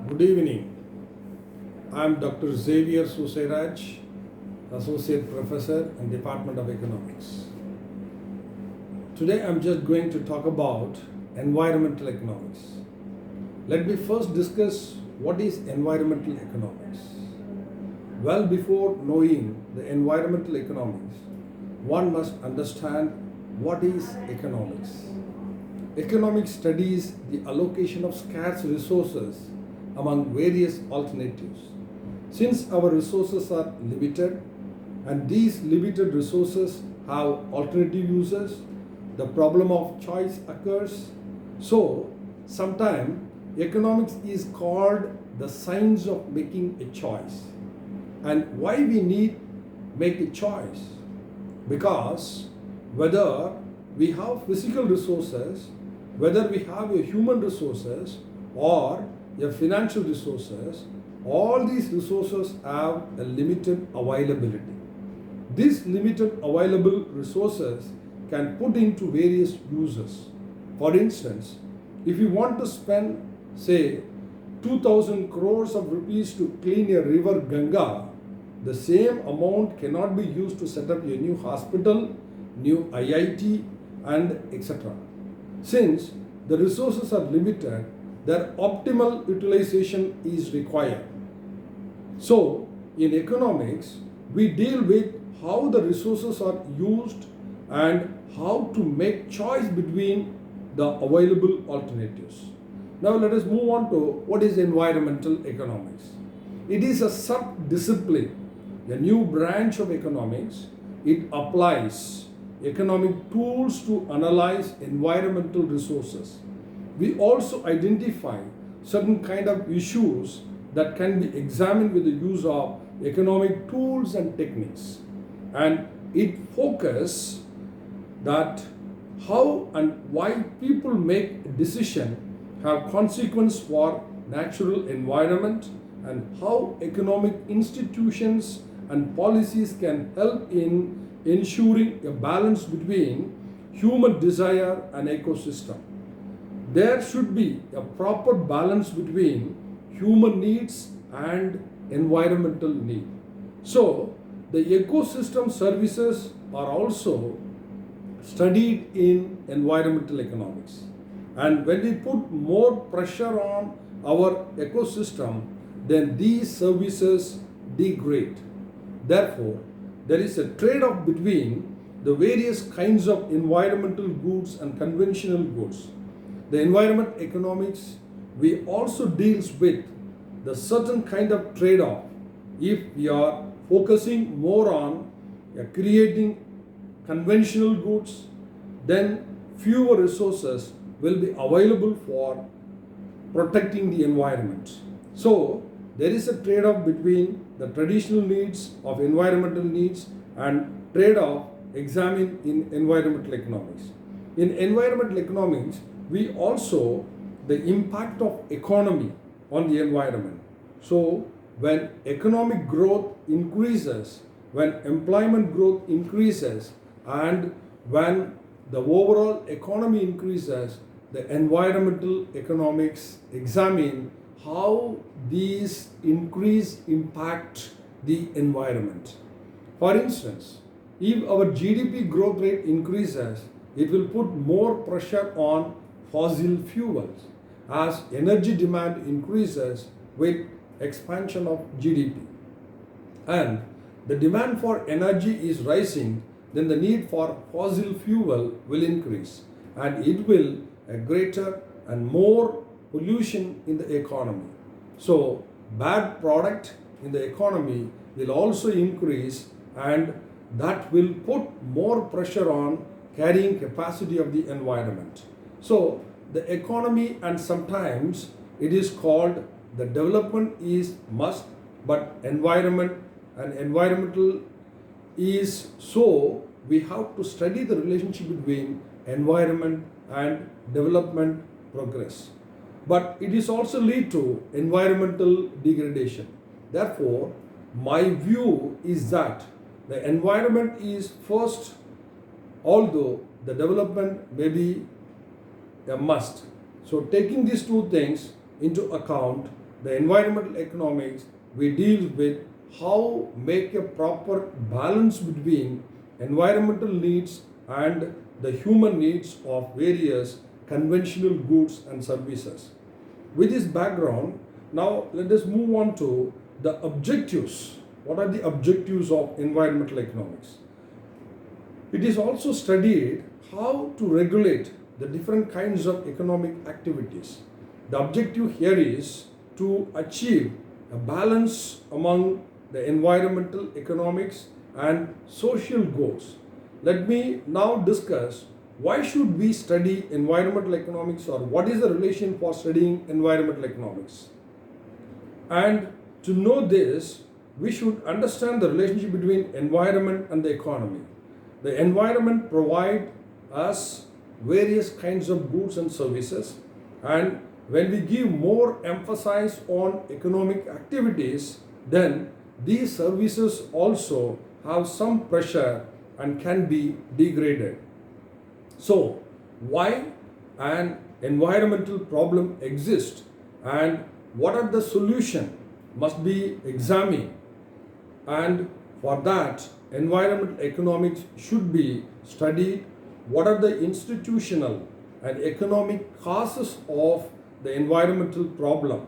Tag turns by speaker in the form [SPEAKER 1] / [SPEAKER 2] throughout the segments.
[SPEAKER 1] Good evening. I am Dr. Xavier Susairaj, Associate Professor in Department of Economics. Today I am just going to talk about environmental economics. Let me first discuss what is environmental economics. Well, before knowing the environmental economics, one must understand what is economics. Economics studies the allocation of scarce resources among various alternatives. Since our resources are limited and these limited resources have alternative uses, the problem of choice occurs. So, sometimes economics is called the science of making a choice. And why we need make a choice? Because whether we have physical resources, whether we have a human resources or a financial resources, all these resources have a limited availability. These limited available resources can put into various uses. For instance, if you want to spend, say, 2000 crores of rupees to clean a river Ganga, the same amount cannot be used to set up a new hospital, new IIT, and etc. Since the resources are limited, their optimal utilization is required. So, in economics, we deal with how the resources are used and how to make choice between the available alternatives. Now, let us move on to what is environmental economics. It is a sub-discipline, a new branch of economics. It applies economic tools to analyze environmental resources. We also identify certain kind of issues that can be examined with the use of economic tools and techniques. And it focuses that how and why people make a decision have consequence for natural environment and how economic institutions and policies can help in ensuring a balance between human desire and ecosystem. There should be a proper balance between human needs and environmental need. So, the ecosystem services are also studied in environmental economics. And when we put more pressure on our ecosystem, then these services degrade. Therefore, there is a trade-off between the various kinds of environmental goods and conventional goods. The environment economics, we also deals with the certain kind of trade-off. If we are focusing more on creating conventional goods, then fewer resources will be available for protecting the environment. So, there is a trade-off between the traditional needs of environmental needs and trade-off examined in environmental economics. In environmental economics, we also the impact of economy on the environment. So, when economic growth increases, when employment growth increases, and when the overall economy increases, the environmental economics examine how these increase impact the environment. For instance, if our GDP growth rate increases, it will put more pressure on fossil fuels as energy demand increases with expansion of GDP. And the demand for energy is rising, then the need for fossil fuel will increase and it will a greater and more pollution in the economy. So, bad product in the economy will also increase and that will put more pressure on carrying capacity of the environment. So, the economy and sometimes it is called the development is must, but environment and environmental is so we have to study the relationship between environment and development progress. But it is also lead to environmental degradation. Therefore, my view is that the environment is first, although the development may be a must. So taking these two things into account, the environmental economics, we deal with how make a proper balance between environmental needs and the human needs of various conventional goods and services. With this background, now let us move on to the objectives. What are the objectives of environmental economics? It is also studied how to regulate the different kinds of economic activities. The objective here is to achieve a balance among the environmental economics and social goals. Let me now discuss why should we study environmental economics, or what is the relation for studying environmental economics. And to know this, we should understand the relationship between environment and the economy. The environment provides us various kinds of goods and services, and when we give more emphasis on economic activities, then these services also have some pressure and can be degraded. So, why an environmental problem exists and what are the solutions must be examined, and for that environmental economics should be studied. What are the institutional and economic causes of the environmental problem?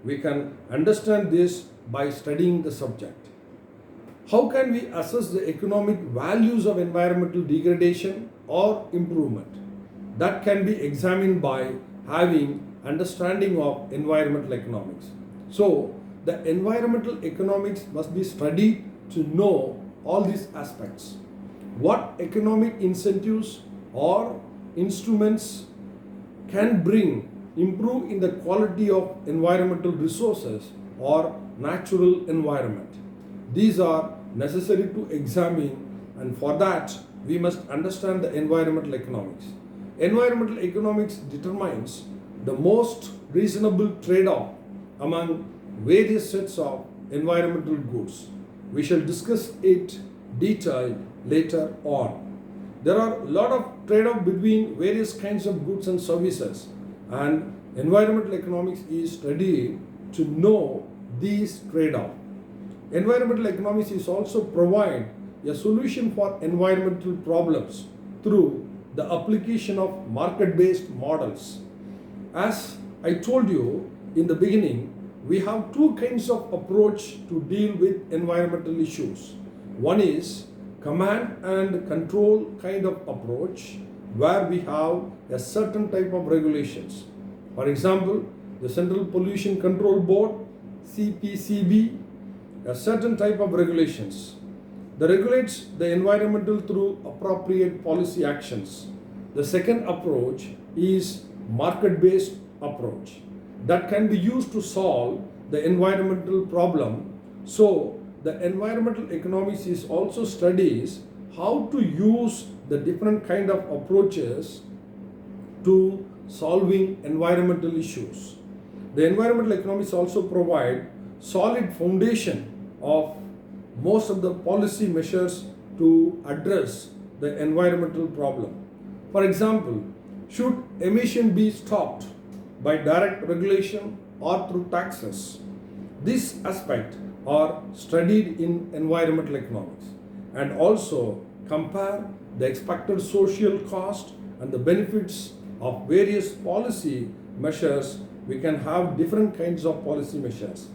[SPEAKER 1] We can understand this by studying the subject. How can we assess the economic values of environmental degradation or improvement? That can be examined by having understanding of environmental economics. So, the environmental economics must be studied to know all these aspects. What economic incentives or instruments can improve in the quality of environmental resources or natural environment? These are necessary to examine, and for that we must understand the environmental economics. Environmental economics determines the most reasonable trade-off among various sets of environmental goods. We shall discuss it detailed later on. There are a lot of trade-off between various kinds of goods and services, and environmental economics is studied to know these trade-off. Environmental economics is also provide a solution for environmental problems through the application of market-based models. As I told you in the beginning, we have two kinds of approach to deal with environmental issues. One is command and control kind of approach, where we have a certain type of regulations. For example, the Central Pollution Control Board, CPCB, a certain type of regulations that regulates the environmental through appropriate policy actions. The second approach is market-based approach that can be used to solve the environmental problem. So the environmental economics is also studies how to use the different kind of approaches to solving environmental issues. The environmental economics also provide solid foundation of most of the policy measures to address the environmental problem. For example, should emission be stopped by direct regulation or through taxes? This aspect are studied in environmental economics, and also compare the expected social cost and the benefits of various policy measures. We can have different kinds of policy measures.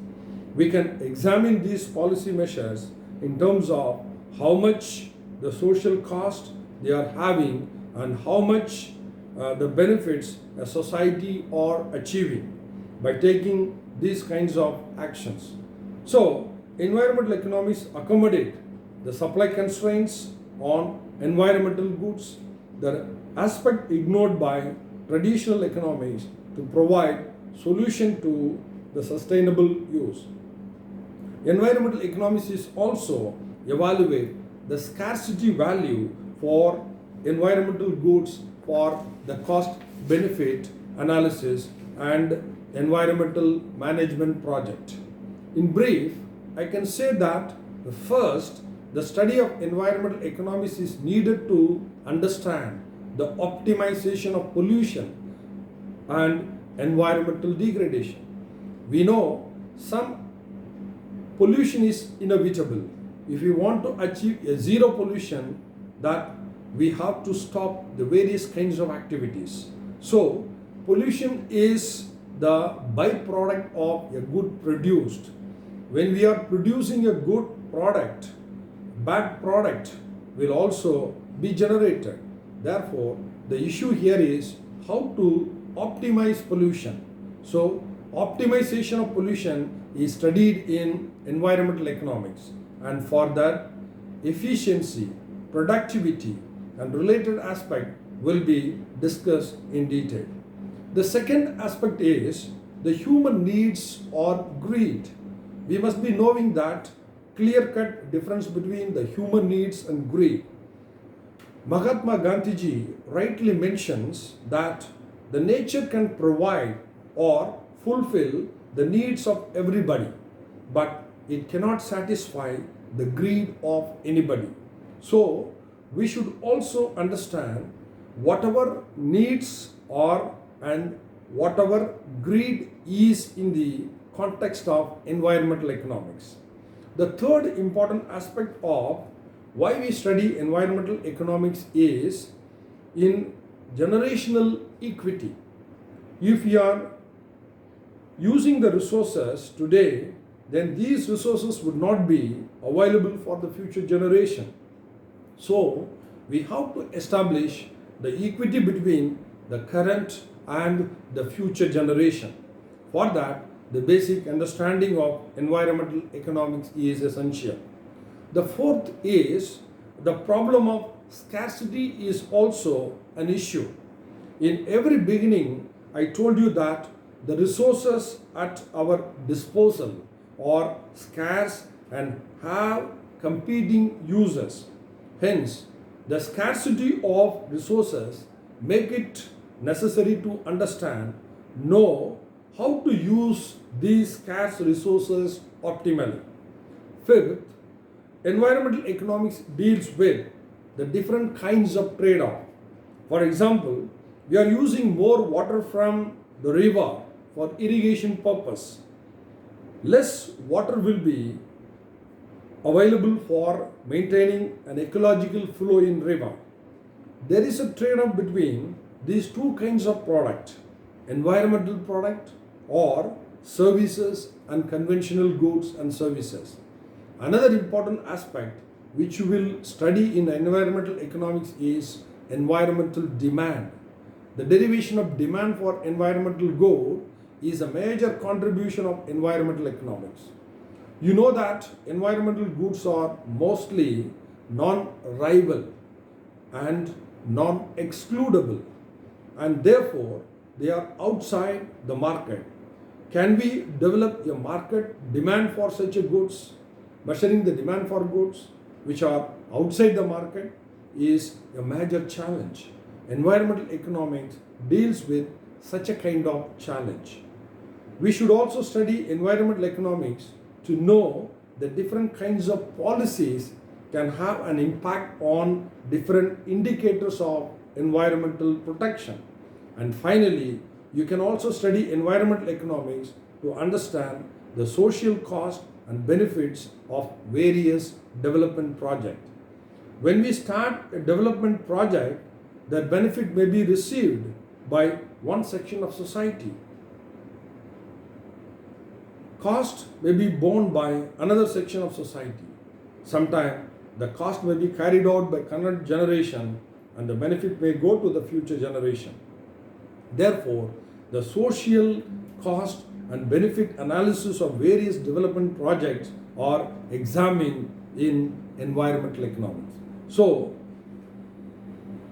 [SPEAKER 1] We can examine these policy measures in terms of how much the social cost they are having and how much the benefits a society are achieving by taking these kinds of actions. So, environmental economics accommodate the supply constraints on environmental goods, the aspect ignored by traditional economics, to provide solution to the sustainable use. Environmental economics is also evaluate the scarcity value for environmental goods for the cost benefit analysis and environmental management project. In brief, I can say that first, the study of environmental economics is needed to understand the optimization of pollution and environmental degradation. We know some pollution is inevitable. If we want to achieve a zero pollution, that we have to stop the various kinds of activities. So pollution is the byproduct of a good produced. When we are producing a good product, bad product will also be generated. Therefore, the issue here is how to optimize pollution. So optimization of pollution is studied in environmental economics, and for that efficiency, productivity and related aspect will be discussed in detail. The second aspect is the human needs or greed. We must be knowing that clear-cut difference between the human needs and greed. Mahatma Gandhiji rightly mentions that the nature can provide or fulfill the needs of everybody, but it cannot satisfy the greed of anybody. So we should also understand whatever needs are and whatever greed is in the context of environmental economics. The third important aspect of why we study environmental economics is in generational equity. If we are using the resources today, then these resources would not be available for the future generation. So we have to establish the equity between the current and the future generation. For that, the basic understanding of environmental economics is essential. The fourth is the problem of scarcity is also an issue. In every beginning, I told you that the resources at our disposal are scarce and have competing uses. Hence, the scarcity of resources make it necessary to understand, know how to use these scarce resources optimally. Fifth, environmental economics deals with the different kinds of trade-off. For example, we are using more water from the river for irrigation purpose. Less water will be available for maintaining an ecological flow in river. There is a trade-off between these two kinds of product, environmental product or services and conventional goods and services. Another important aspect which you will study in environmental economics is environmental demand. The derivation of demand for environmental good is a major contribution of environmental economics. You know that environmental goods are mostly non-rival and non-excludable, and therefore they are outside the market. Can we develop a market demand for such a goods? Measuring the demand for goods which are outside the market is a major challenge. Environmental economics deals with such a kind of challenge. We should also study environmental economics to know that different kinds of policies can have an impact on different indicators of environmental protection. And finally, you can also study environmental economics to understand the social cost and benefits of various development projects. When we start a development project, that benefit may be received by one section of society. Cost may be borne by another section of society. Sometimes the cost may be carried out by current generation and the benefit may go to the future generation. Therefore, the social cost and benefit analysis of various development projects are examined in environmental economics. So,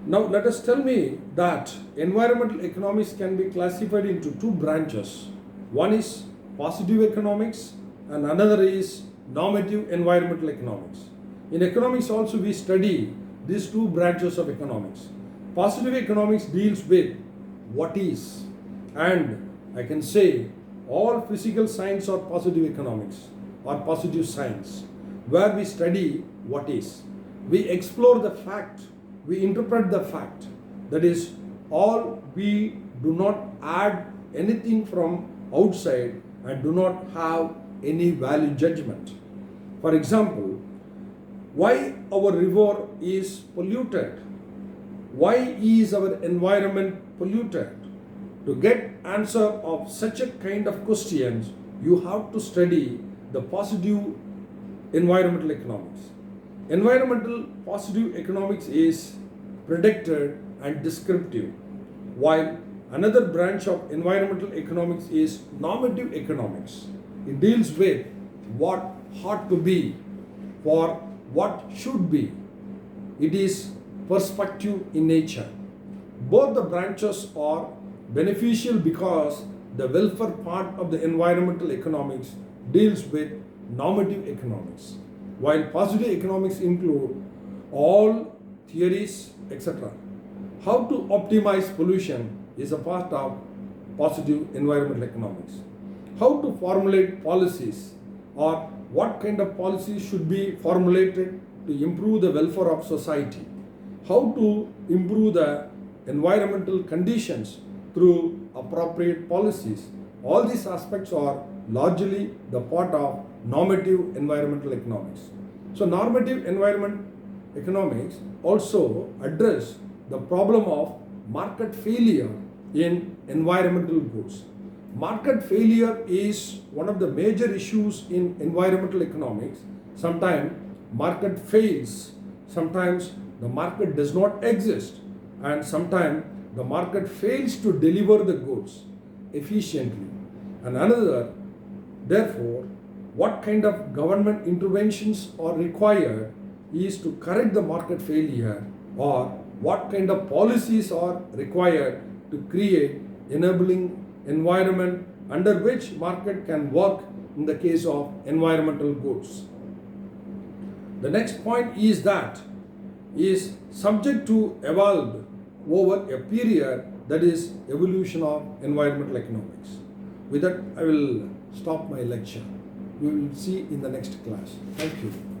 [SPEAKER 1] now let us tell me that environmental economics can be classified into two branches. One is positive economics and another is normative environmental economics. In economics also we study these two branches of economics. Positive economics deals with what is, and I can say all physical science are positive economics or positive science, where we study what is. We explore the fact, we interpret the fact. That is, all we do not add anything from outside and do not have any value judgment. For example, why our river is polluted? Why is our environment polluted? To get answer of such a kind of questions, you have to study the positive environmental economics. Environmental positive economics is predicted and descriptive, while another branch of environmental economics is normative economics. It deals with what ought to be for what should be. It is perspective in nature. Both the branches are beneficial because the welfare part of the environmental economics deals with normative economics, while positive economics include all theories, etc. How to optimize pollution is a part of positive environmental economics. How to formulate policies, or what kind of policies should be formulated to improve the welfare of society. How to improve the environmental conditions through appropriate policies. All these aspects are largely the part of normative environmental economics. So normative environment economics also address the problem of market failure in environmental goods. Market failure is one of the major issues in environmental economics. Sometimes market fails, sometimes the market does not exist, and sometimes the market fails to deliver the goods efficiently. And another, therefore, what kind of government interventions are required is to correct the market failure, or what kind of policies are required to create enabling environment under which market can work in the case of environmental goods. The next point is that is subject to evolve over a period, that is evolution of environmental economics. With that, I will stop my lecture. We will see in the next class. Thank you.